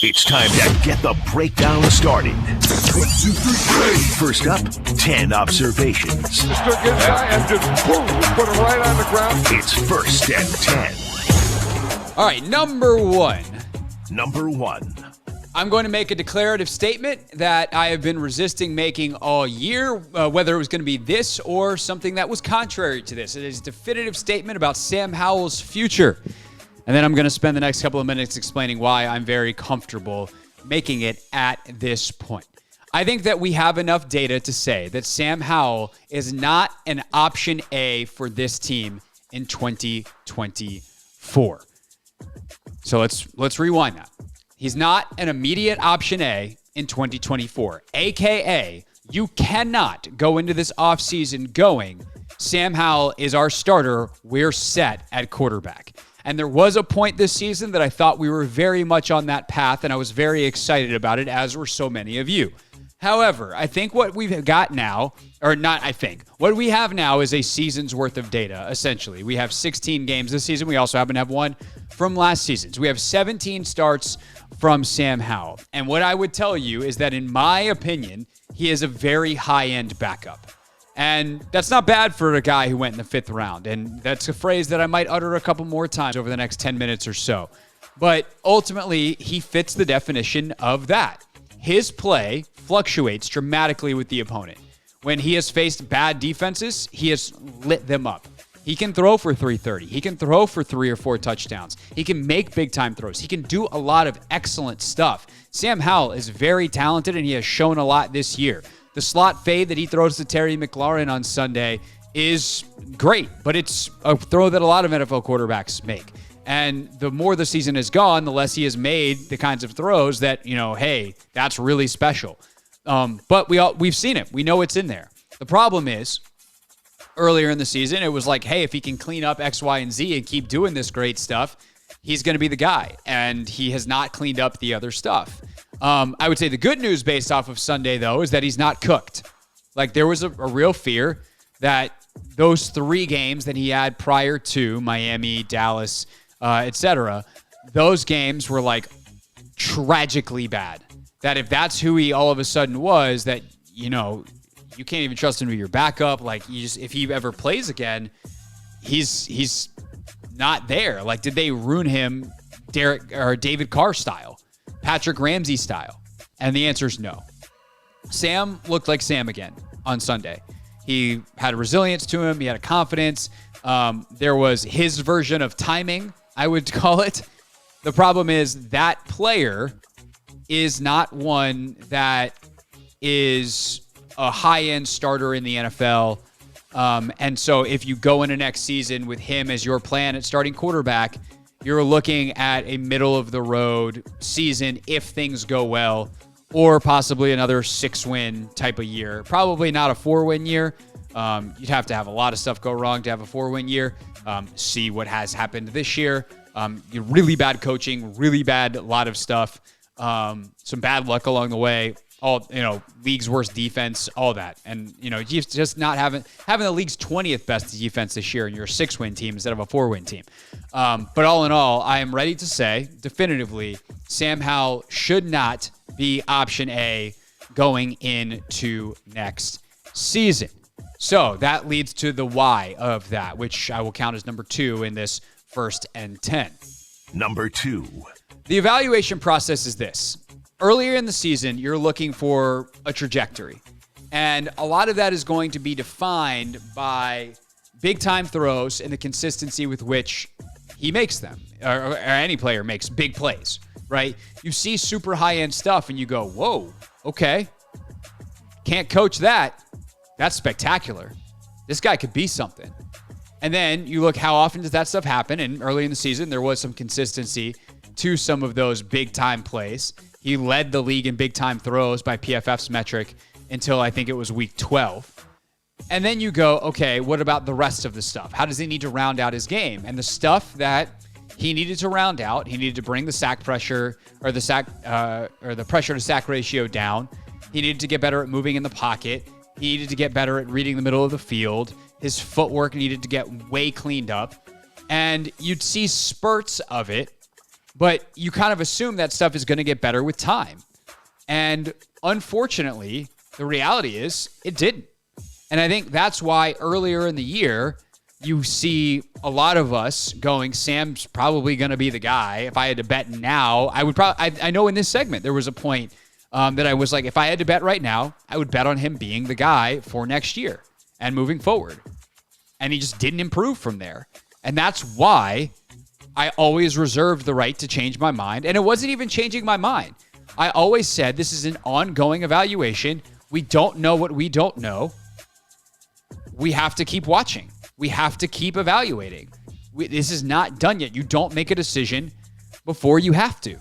It's time to get the breakdown started. 1, 2, 3. First up, 10 observations. Just took his guy and just boom, put him right on the ground. It's First and 10. All right, number one. I'm going to make a declarative statement that I have been resisting making all year, whether it was going to be this or something that was contrary to this. It is a definitive statement about Sam Howell's future. And then I'm going to spend the next couple of minutes explaining why I'm very comfortable making it at this point. I think that we have enough data to say that Sam Howell is not an option A for this team in 2024. So let's rewind that. He's not an immediate option A in 2024, AKA you cannot go into this offseason going, Sam Howell is our starter, we're set at quarterback. And there was a point this season that I thought we were very much on that path, and I was very excited about it, as were so many of you. However, I think what we've got now, or not I think, what we have now is a season's worth of data, essentially. We have 16 games this season. We also happen to have one from last season. So we have 17 starts from Sam Howell. And what I would tell you is that, in my opinion, he is a very high-end backup. And that's not bad for a guy who went in the 5th round. And that's a phrase that I might utter a couple more times over the next 10 minutes or so. But ultimately, he fits the definition of that. His play fluctuates dramatically with the opponent. When he has faced bad defenses, he has lit them up. He can throw for 330. He can throw for 3 or 4 touchdowns. He can make big-time throws. He can do a lot of excellent stuff. Sam Howell is very talented, and he has shown a lot this year. The slot fade that he throws to Terry McLaurin on Sunday is great, but it's a throw that a lot of NFL quarterbacks make. And the more the season has gone, the less he has made the kinds of throws that, hey, that's really special. But we've seen it. We know it's in there. The problem is, earlier in the season, it was like, hey, if he can clean up X, Y, and Z and keep doing this great stuff, he's going to be the guy. And he has not cleaned up the other stuff. I would say the good news based off of Sunday, though, is that he's not cooked. Like, there was a real fear that those 3 games that he had prior to Miami, Dallas, etc., those games were, like, tragically bad. That if that's who he all of a sudden was, that, you can't even trust him to be your backup. Like, if he ever plays again, he's not there. Like, did they ruin him David Carr style? Patrick Ramsey style? And the answer is no. Sam looked like Sam again on Sunday. He had a resilience to him. He had a confidence. There was his version of timing, I would call it. The problem is that player is not one that is a high-end starter in the NFL. And so if you go into next season with him as your plan at starting quarterback, you're looking at a middle-of-the-road season if things go well, or possibly another 6-win type of year. Probably not a 4-win year. You'd have to have a lot of stuff go wrong to have a 4-win year. See what has happened this year. Really bad coaching, really bad lot of stuff. Some bad luck along the way. All, league's worst defense, all that. And, just not having the league's 20th best defense this year, and you're a 6-win team instead of a 4-win team. But all in all, I am ready to say definitively Sam Howell should not be option A going into next season. So that leads to the why of that, which I will count as number 2 in this First and 10. Number 2. The evaluation process is this. Earlier in the season, you're looking for a trajectory. And a lot of that is going to be defined by big-time throws and the consistency with which he makes them, or any player makes big plays, right? You see super high-end stuff and you go, whoa, okay. Can't coach that. That's spectacular. This guy could be something. And then you look, how often does that stuff happen? And early in the season, there was some consistency to some of those big-time plays. He led the league in big-time throws by PFF's metric until I think it was week 12. And then you go, okay, what about the rest of the stuff? How does he need to round out his game? And the stuff that he needed to round out, he needed to bring the sack pressure or the pressure to sack ratio down. He needed to get better at moving in the pocket. He needed to get better at reading the middle of the field. His footwork needed to get way cleaned up. And you'd see spurts of it But you kind of assume that stuff is going to get better with time. And unfortunately, the reality is it didn't. And I think that's why earlier in the year, you see a lot of us going, Sam's probably going to be the guy. If I had to bet now, I would probably, I know in this segment, there was a point that I was like, if I had to bet right now, I would bet on him being the guy for next year and moving forward. And he just didn't improve from there. And that's why I always reserved the right to change my mind. And it wasn't even changing my mind. I always said this is an ongoing evaluation. We don't know what we don't know. We have to keep watching. We have to keep evaluating. This is not done yet. You don't make a decision before you have to.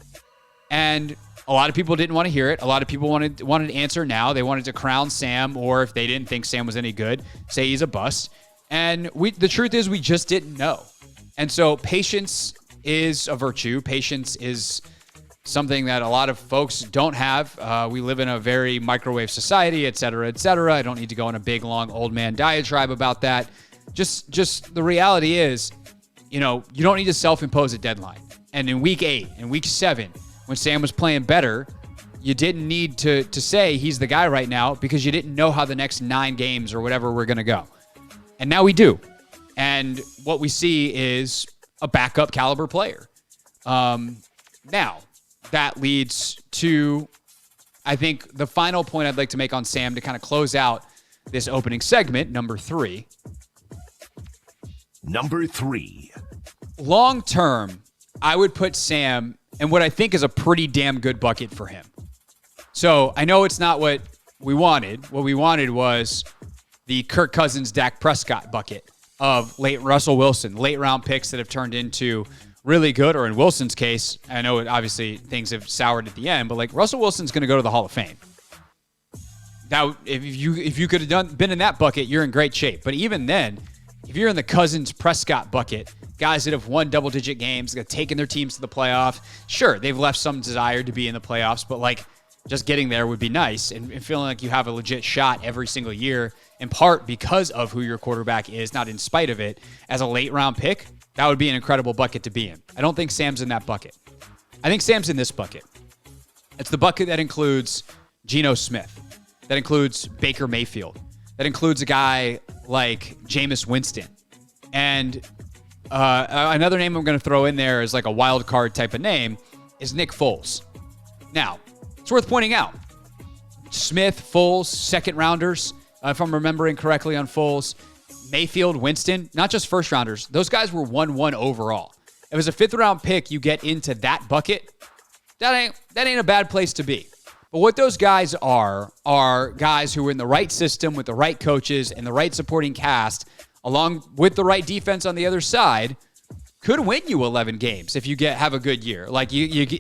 And a lot of people didn't want to hear it. A lot of people wanted to answer now. They wanted to crown Sam, or if they didn't think Sam was any good, say he's a bust. And the truth is we just didn't know. And so patience is a virtue. Patience is something that a lot of folks don't have. We live in a very microwave society, et cetera, et cetera. I don't need to go on a big, long, old man diatribe about that. Just the reality is, you don't need to self-impose a deadline. And in week 8 and week 7, when Sam was playing better, you didn't need to say he's the guy right now because you didn't know how the next 9 games or whatever were going to go. And now we do. And what we see is a backup caliber player. Now, that leads to, I think, the final point I'd like to make on Sam to kind of close out this opening segment, number 3. Number 3. Long term, I would put Sam in what I think is a pretty damn good bucket for him. So I know it's not what we wanted. What we wanted was the Kirk Cousins, Dak Prescott bucket of late Russell Wilson, late round picks that have turned into really good, or in Wilson's case, I know obviously things have soured at the end, but like Russell Wilson's going to go to the Hall of Fame. Now, if you could have been in that bucket, you're in great shape. But even then, if you're in the Cousins Prescott bucket, guys that have won double-digit games, that have taken their teams to the playoffs, sure, they've left some desire to be in the playoffs, but like just getting there would be nice, and feeling like you have a legit shot every single year, in part because of who your quarterback is, not in spite of it, as a late-round pick, that would be an incredible bucket to be in. I don't think Sam's in that bucket. I think Sam's in this bucket. It's the bucket that includes Geno Smith, that includes Baker Mayfield, that includes a guy like Jameis Winston. And another name I'm going to throw in there is like a wild card type of name is Nick Foles. Now, it's worth pointing out, Smith, Foles, second rounders, if I'm remembering correctly on Foles, Mayfield, Winston, not just first rounders. Those guys were 1-1 overall. If it was a 5th round pick, you get into that bucket, that ain't a bad place to be. But what those guys are guys who are in the right system with the right coaches and the right supporting cast, along with the right defense on the other side, could win you 11 games if you have a good year. Like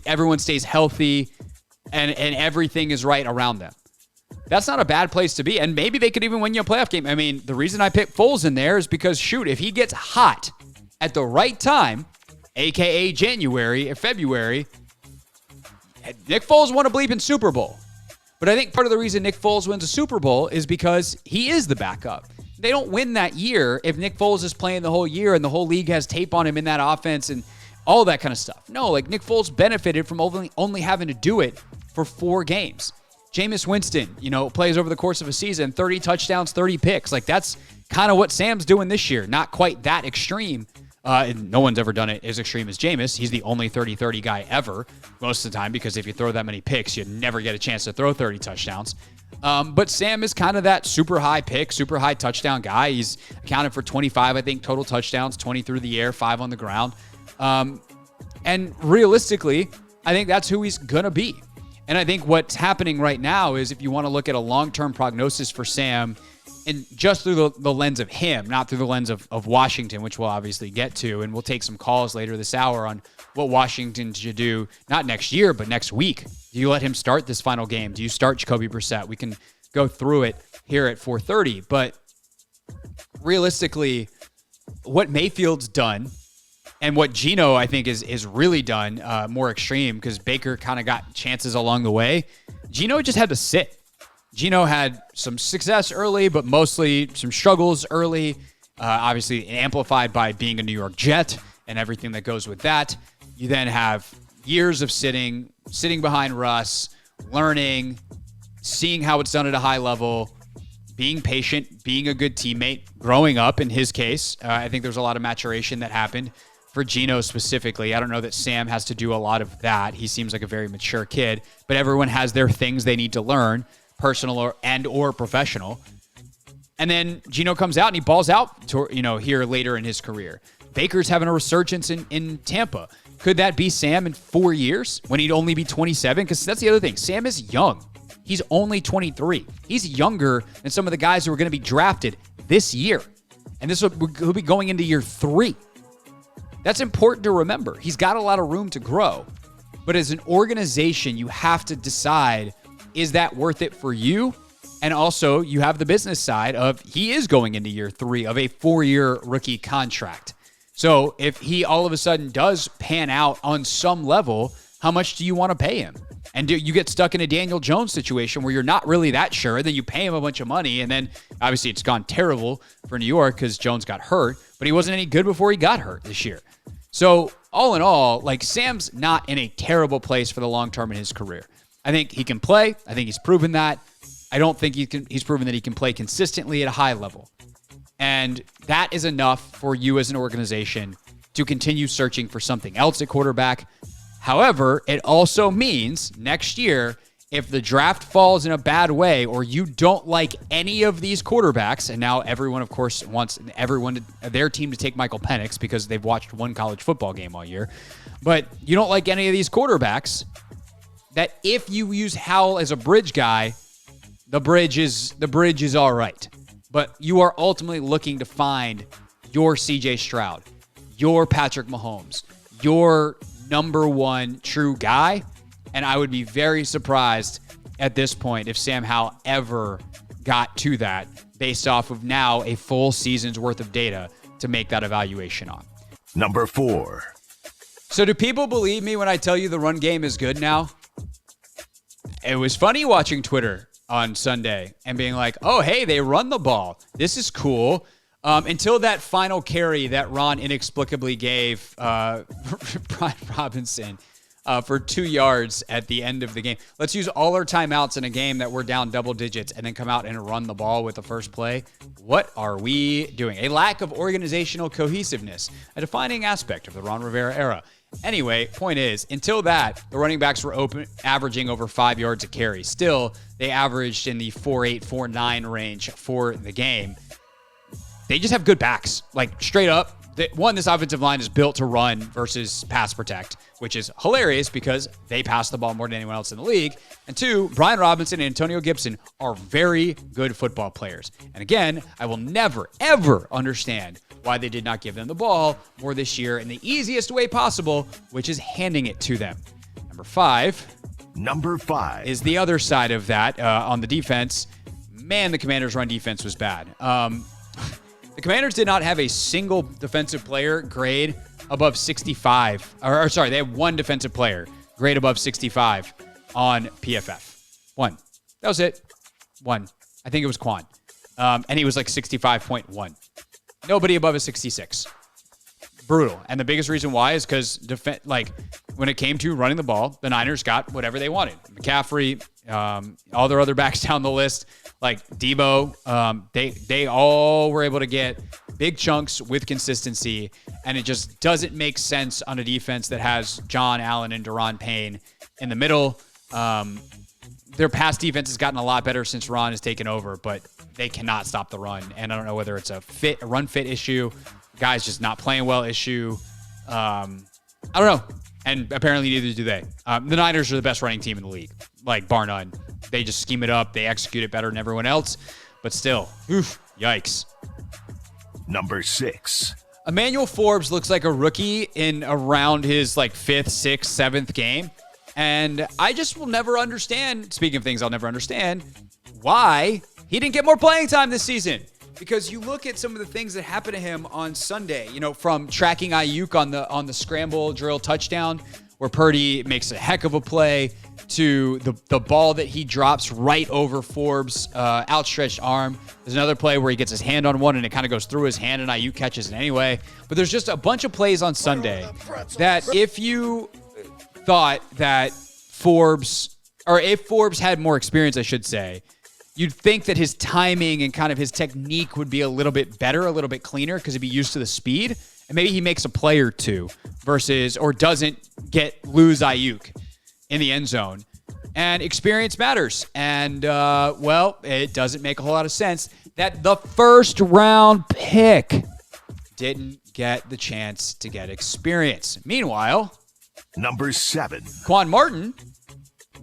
everyone stays healthy and everything is right around them. That's not a bad place to be. And maybe they could even win you a playoff game. I mean, the reason I picked Foles in there is because, shoot, if he gets hot at the right time, a.k.a. January or February, Nick Foles won a bleeping Super Bowl. But I think part of the reason Nick Foles wins a Super Bowl is because he is the backup. They don't win that year if Nick Foles is playing the whole year and the whole league has tape on him in that offense and all that kind of stuff. No, like Nick Foles benefited from only having to do it for 4 games. Jameis Winston, plays over the course of a season, 30 touchdowns, 30 picks. Like that's kind of what Sam's doing this year. Not quite that extreme. And no one's ever done it as extreme as Jameis. He's the only 30-30 guy ever most of the time, because if you throw that many picks, you never get a chance to throw 30 touchdowns. But Sam is kind of that super high pick, super high touchdown guy. He's accounted for 25, I think, total touchdowns, 20 through the air, 5 on the ground. And realistically, I think that's who he's going to be. And I think what's happening right now is, if you want to look at a long-term prognosis for Sam, and just through the lens of him, not through the lens of Washington, which we'll obviously get to, and we'll take some calls later this hour on what Washington should do, not next year, but next week. Do you let him start this final game? Do you start Jacoby Brissett? We can go through it here at 4:30. But realistically, what Mayfield's done and what Geno, I think, is really done more extreme, because Baker kind of got chances along the way. Geno just had to sit. Geno had some success early, but mostly some struggles early, obviously amplified by being a New York Jet and everything that goes with that. You then have years of sitting behind Russ, learning, seeing how it's done at a high level, being patient, being a good teammate, growing up in his case. I think there's a lot of maturation that happened for Geno specifically. I don't know that Sam has to do a lot of that. He seems like a very mature kid, but everyone has their things they need to learn, personal or professional. And then Geno comes out and he balls out to, here later in his career. Baker's having a resurgence in Tampa. Could that be Sam in 4 years when he'd only be 27? Because that's the other thing. Sam is young. He's only 23. He's younger than some of the guys who are going to be drafted this year. And he'll be going into year 3. That's important to remember. He's got a lot of room to grow. But as an organization, you have to decide, is that worth it for you? And also, you have the business side of he is going into year 3 of a 4-year rookie contract. So if he all of a sudden does pan out on some level, how much do you want to pay him? And do you get stuck in a Daniel Jones situation where you're not really that sure, then you pay him a bunch of money, and then obviously it's gone terrible for New York because Jones got hurt, but he wasn't any good before he got hurt this year. So all in all, Sam's not in a terrible place for the long term in his career. I think he can play. I think he's proven that. I don't think he's proven that he can play consistently at a high level. And that is enough for you as an organization to continue searching for something else at quarterback. However, it also means next year, if the draft falls in a bad way or you don't like any of these quarterbacks, and now everyone, of course, wants their team to take Michael Penix because they've watched one college football game all year, but you don't like any of these quarterbacks, that if you use Howell as a bridge guy, the bridge is all right. But you are ultimately looking to find your CJ Stroud, your Patrick Mahomes, your number one true guy. And I would be very surprised at this point if Sam Howell ever got to that based off of now a full season's worth of data to make that evaluation on. Number 4. So do people believe me when I tell you the run game is good now? It was funny watching Twitter on Sunday and being like, oh, hey, they run the ball. This is cool. Until that final carry that Ron inexplicably gave Brian Robinson for 2 yards at the end of the game. Let's use all our timeouts in a game that we're down double digits and then come out and run the ball with the first play. What are we doing? A lack of organizational cohesiveness, a defining aspect of the Ron Rivera era. Anyway, point is, until that, the running backs were averaging over 5 yards a carry. Still, they averaged in the 4.8, 4.9 range for the game. They just have good backs, straight up. This offensive line is built to run versus pass protect, which is hilarious because they pass the ball more than anyone else in the league. And 2, Brian Robinson and Antonio Gibson are very good football players. And again, I will never, ever understand why they did not give them the ball more this year in the easiest way possible, which is handing it to them. Number 5 is the other side of that on the defense. Man, the Commanders' run defense was bad. The Commanders did not have a single defensive player grade above 65. They had one defensive player grade above 65 on PFF. One. That was it. One. I think it was Quan. And he was 65.1. Nobody above a 66. Brutal. And the biggest reason why is because when it came to running the ball, the Niners got whatever they wanted. McCaffrey, all their other backs down the list, Debo, they all were able to get big chunks with consistency, and it just doesn't make sense on a defense that has John Allen and Daron Payne in the middle. Their pass defense has gotten a lot better since Ron has taken over, but they cannot stop the run. And I don't know whether it's a run fit issue, guys just not playing well issue. I don't know. And apparently neither do they. The Niners are the best running team in the league, bar none. They just scheme it up. They execute it better than everyone else. But still, yikes. Number 6. Emmanuel Forbes looks like a rookie in around his 5th, 6th, 7th game. And I just will never understand, speaking of things I'll never understand, why he didn't get more playing time this season. Because you look at some of the things that happened to him on Sunday, from tracking Ayuk on the scramble drill touchdown, where Purdy makes a heck of a play, to the ball that he drops right over Forbes' outstretched arm. There's another play where he gets his hand on one and it kind of goes through his hand and Ayuk catches it anyway. But there's just a bunch of plays on Sunday that if you thought that Forbes, or if Forbes had more experience, I should say, you'd think that his timing and kind of his technique would be a little bit better, a little bit cleaner, because he'd be used to the speed. And maybe he makes a play or two versus, or doesn't lose Ayuk in the end zone. And experience matters. And, well, it doesn't make a whole lot of sense that the first round pick didn't get the chance to get experience. Meanwhile, Number 7. Quan Martin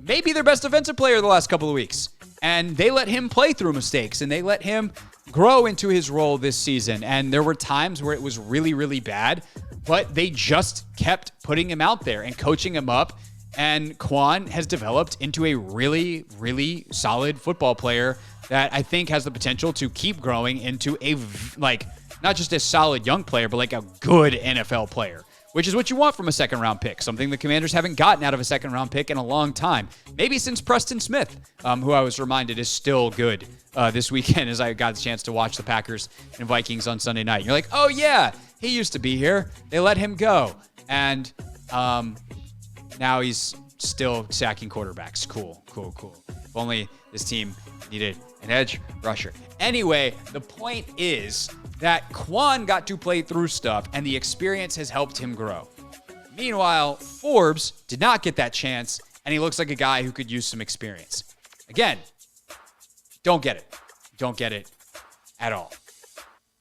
may be their best defensive player the last couple of weeks. And they let him play through mistakes, and they let him grow into his role this season. And there were times where it was really, really bad, but they just kept putting him out there and coaching him up. And Quan has developed into a really, really solid football player that I think has the potential to keep growing into a, not just a solid young player, but like a good NFL player, which is what you want from a second-round pick, something the Commanders haven't gotten out of a second-round pick in a long time, maybe since Preston Smith, who I was reminded is still good this weekend as I got the chance to watch the Packers and Vikings on Sunday night. You're like, oh, yeah, he used to be here. They let him go. And now he's still sacking quarterbacks. Cool. If only this team needed an edge rusher. Anyway, the point is that Quan got to play through stuff, and the experience has helped him grow. Meanwhile, Forbes did not get that chance, and he looks like a guy who could use some experience. Again, don't get it. Don't get it at all.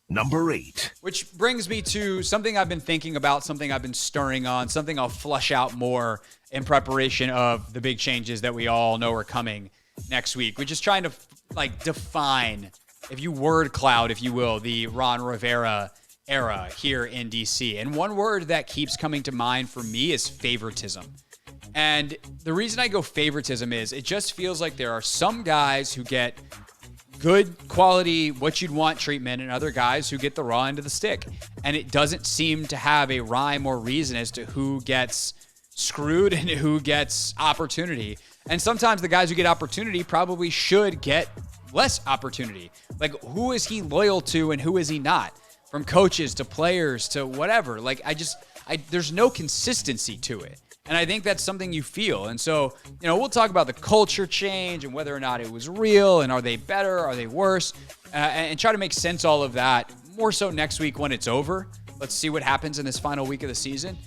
Number 8. Which brings me to something I've been thinking about, something I've been stirring on, something I'll flush out more in preparation of the big changes that we all know are coming next week. We're just trying to define, if you word cloud, if you will, the Ron Rivera era here in DC. And one word that keeps coming to mind for me is favoritism. And the reason I go favoritism is it just feels like there are some guys who get good quality, what you'd want treatment, and other guys who get the raw end of the stick. And it doesn't seem to have a rhyme or reason as to who gets screwed and who gets opportunity. And sometimes the guys who get opportunity probably should get less opportunity. Like, who is he loyal to and who is he not? From coaches to players to whatever. Like, there's no consistency to it. And I think that's something you feel. And so, we'll talk about the culture change and whether or not it was real and are they better, are they worse, and try to make sense of all of that more so next week when it's over. Let's see what happens in this final week of the season.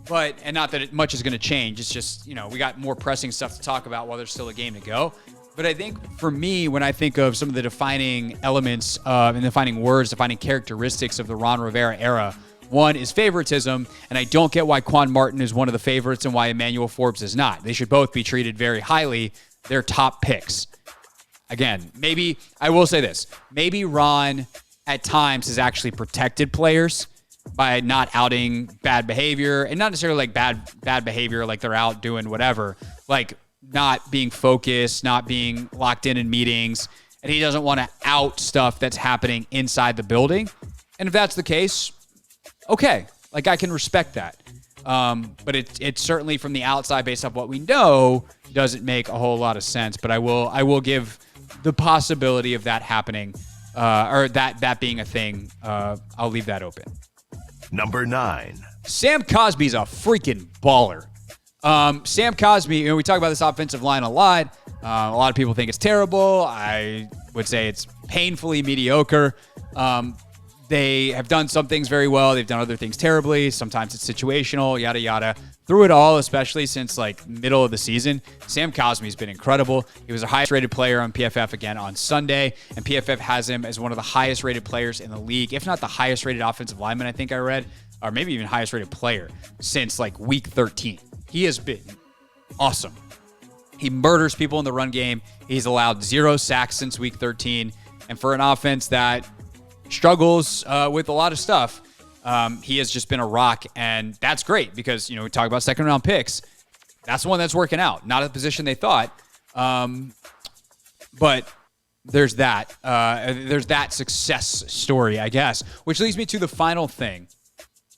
And not that much is going to change. It's just, we got more pressing stuff to talk about while there's still a game to go. But I think for me, when I think of some of the defining elements and defining words, defining characteristics of the Ron Rivera era, one is favoritism, and I don't get why Quan Martin is one of the favorites and why Emmanuel Forbes is not. They should both be treated very highly. They're top picks. Again, maybe, I will say this, maybe Ron at times has actually protected players by not outing bad behavior, and not necessarily like bad behavior, like they're out doing whatever, like not being focused, not being locked in meetings, and he doesn't want to out stuff that's happening inside the building. And if that's the case, okay, like I can respect that. But it's certainly from the outside, based off what we know, doesn't make a whole lot of sense. But I will give the possibility of that happening, or that being a thing. I'll leave that open. Number 9. Sam Cosmi's a freaking baller. Sam Cosmi, we talk about this offensive line a lot. A lot of people think it's terrible. I would say it's painfully mediocre. They have done some things very well. They've done other things terribly. Sometimes it's situational, yada, yada. Through it all, especially since middle of the season, Sam Cosmi's been incredible. He was the highest rated player on PFF again on Sunday, and PFF has him as one of the highest rated players in the league, if not the highest rated offensive lineman, I think I read, or maybe even highest rated player since week 13. He has been awesome. He murders people in the run game. He's allowed 0 sacks since week 13. And for an offense that struggles with a lot of stuff, he has just been a rock. And that's great because, we talk about second round picks. That's the one that's working out. Not at the position they thought. But there's that. There's that success story, I guess. Which leads me to the final thing.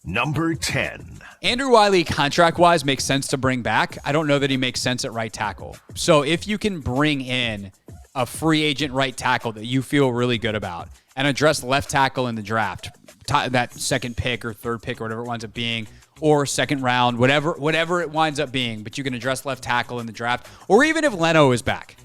Number 10. Andrew Wiley, contract-wise, makes sense to bring back. I don't know that he makes sense at right tackle. So if you can bring in a free agent right tackle that you feel really good about and address left tackle in the draft, that second pick or third pick or whatever it winds up being, or second round, whatever it winds up being, but you can address left tackle in the draft. Or even if Leno is back,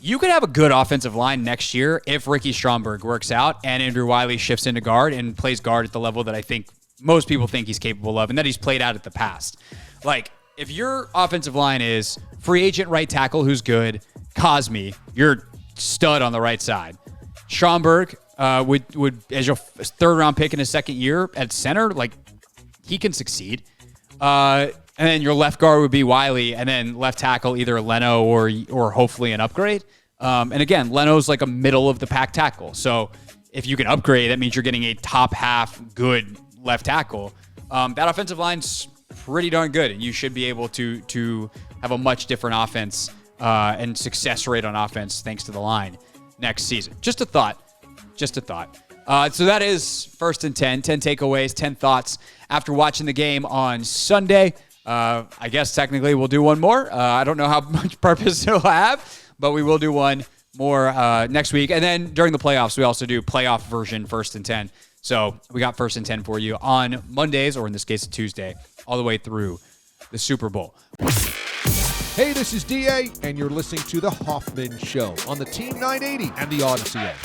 you could have a good offensive line next year if Ricky Stromberg works out and Andrew Wiley shifts into guard and plays guard at the level that I think most people think he's capable of and that he's played out at the past. Like, if your offensive line is free agent right tackle who's good, Cosme, you're stud on the right side. Stromberg would as your third round pick in his second year at center, like, he can succeed. And then your left guard would be Wiley, and then left tackle either Leno or hopefully an upgrade. And again, Leno's like a middle of the pack tackle. So if you can upgrade, that means you're getting a top half good left tackle. That offensive line's pretty darn good, and you should be able to have a much different offense and success rate on offense thanks to the line next season. Just a thought. So that is First and 10 takeaways, 10 thoughts after watching the game on Sunday. I guess technically we'll do one more. I don't know how much purpose it'll have, but we will do one more next week. And then during the playoffs, we also do playoff version First and 10. So we got First and 10 for you on Mondays, or in this case, Tuesday, all the way through the Super Bowl. Hey, this is DA, and you're listening to The Hoffman Show on the Team 980 and the Odyssey app.